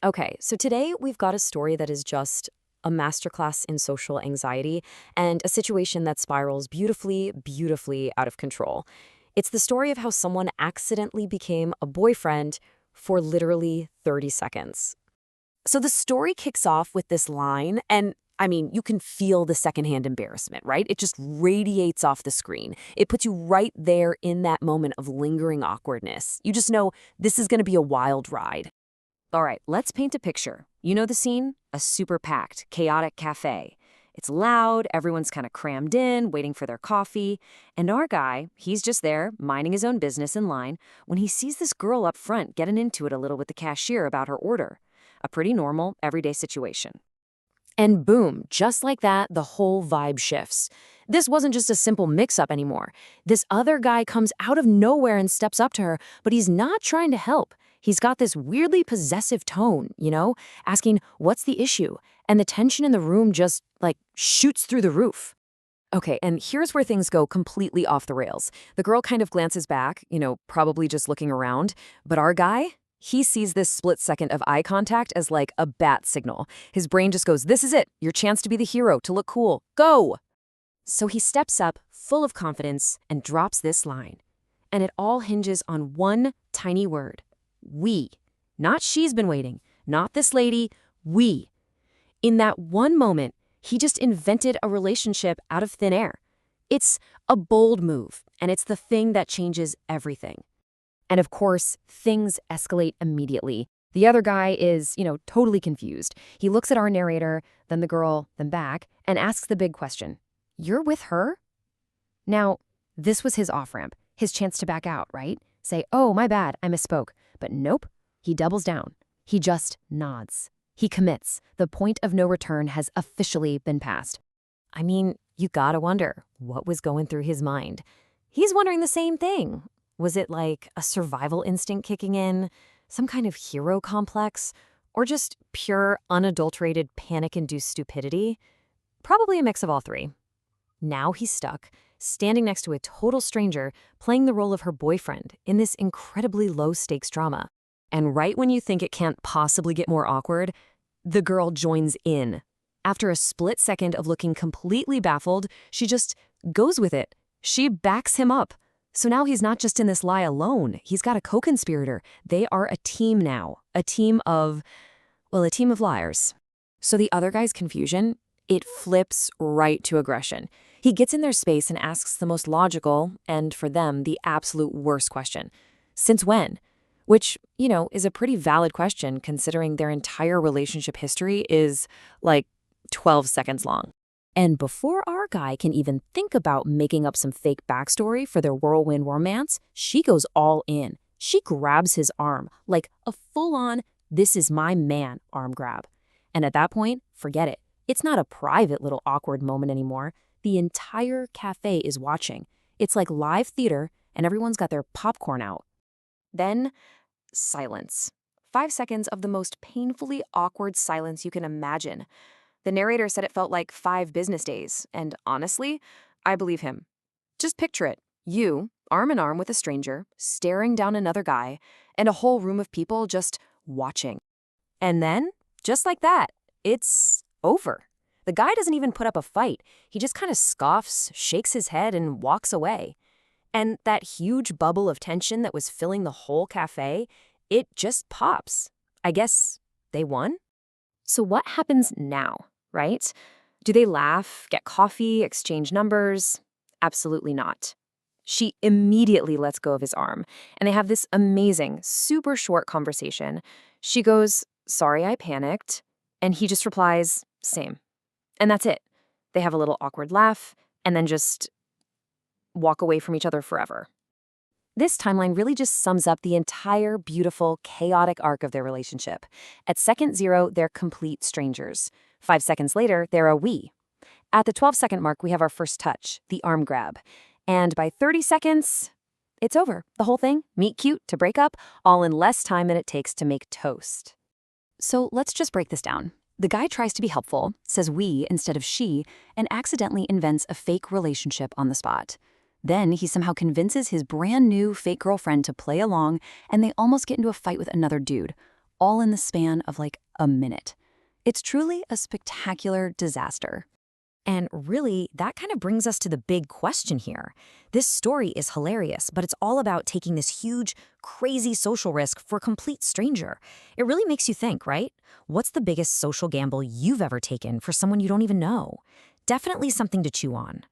Okay, so today we've got a story that is just a masterclass in social anxiety and a situation that spirals beautifully, beautifully out of control. It's the story of how someone accidentally became a boyfriend for literally 30 seconds. So the story kicks off with this line, and I mean, you can feel the secondhand embarrassment, right? It just radiates off the screen. It puts you right there in that moment of lingering awkwardness. You just know this is going to be a wild ride. All right, let's paint a picture. You know the scene? A super packed, chaotic cafe. It's loud, everyone's kind of crammed in, waiting for their coffee. And our guy, he's just there, minding his own business in line, when he sees this girl up front getting into it a little with the cashier about her order. A pretty normal, everyday situation. And boom, just like that, the whole vibe shifts. This wasn't just a simple mix up anymore. This other guy comes out of nowhere and steps up to her, but he's not trying to help. He's got this weirdly possessive tone, asking, "What's the issue?" And the tension in the room just, like, shoots through the roof. Okay, and here's where things go completely off the rails. The girl kind of glances back, probably just looking around, but our guy, he sees this split second of eye contact as like a bat signal. His brain just goes, "This is it, your chance to be the hero, to look cool. Go!" So he steps up, full of confidence, and drops this line. And it all hinges on one tiny word: we. Not she's been waiting, not this lady, we. In that one moment, he just invented a relationship out of thin air. It's a bold move, and it's the thing that changes everything. And of course, things escalate immediately. The other guy is, totally confused. He looks at our narrator, then the girl, then back, and asks the big question: "You're with her?" Now, this was his off-ramp, his chance to back out, right? Say, "Oh, my bad, I misspoke." But nope, he doubles down. He just nods. He commits. The point of no return has officially been passed. I mean, you gotta wonder what was going through his mind. He's wondering the same thing. Was it like a survival instinct kicking in, some kind of hero complex, or just pure, unadulterated, panic-induced stupidity? Probably a mix of all three. Now he's stuck, standing next to a total stranger, playing the role of her boyfriend in this incredibly low-stakes drama. And right when you think it can't possibly get more awkward, the girl joins in. After a split second of looking completely baffled, she just goes with it. She backs him up. So now he's not just in this lie alone. He's got a co-conspirator. They are a team now. A team of liars. So the other guy's confusion, it flips right to aggression. He gets in their space and asks the most logical, and for them, the absolute worst question: "Since when?" Which, is a pretty valid question considering their entire relationship history is like 12 seconds long. And before our guy can even think about making up some fake backstory for their whirlwind romance, she goes all in. She grabs his arm, like a full-on, "this is my man" arm grab. And at that point, forget it. It's not a private little awkward moment anymore. The entire cafe is watching. It's like live theater, and everyone's got their popcorn out. Then, silence. 5 seconds of the most painfully awkward silence you can imagine. The narrator said it felt like 5 business days, and honestly, I believe him. Just picture it. You, arm in arm with a stranger, staring down another guy, and a whole room of people just watching. And then, just like that, it's over. The guy doesn't even put up a fight. He just kind of scoffs, shakes his head, and walks away. And that huge bubble of tension that was filling the whole cafe, it just pops. I guess they won? So what happens now, right? Do they laugh, get coffee, exchange numbers? Absolutely not. She immediately lets go of his arm, and they have this amazing, super short conversation. She goes, "Sorry, I panicked." And he just replies, "Same." And that's it. They have a little awkward laugh, and then just walk away from each other forever. This timeline really just sums up the entire beautiful, chaotic arc of their relationship. At second 0, they're complete strangers. 5 seconds later, they're a we. At the 12-second mark, we have our first touch, the arm grab. And by 30 seconds, it's over. The whole thing, meet cute to break up, all in less time than it takes to make toast. So let's just break this down. The guy tries to be helpful, says we instead of she, and accidentally invents a fake relationship on the spot. Then he somehow convinces his brand new fake girlfriend to play along, and they almost get into a fight with another dude. all in the span of like a minute. It's truly a spectacular disaster. And really, that kind of brings us to the big question here. This story is hilarious, but it's all about taking this huge, crazy social risk for a complete stranger. It really makes you think, right? What's the biggest social gamble you've ever taken for someone you don't even know? Definitely something to chew on.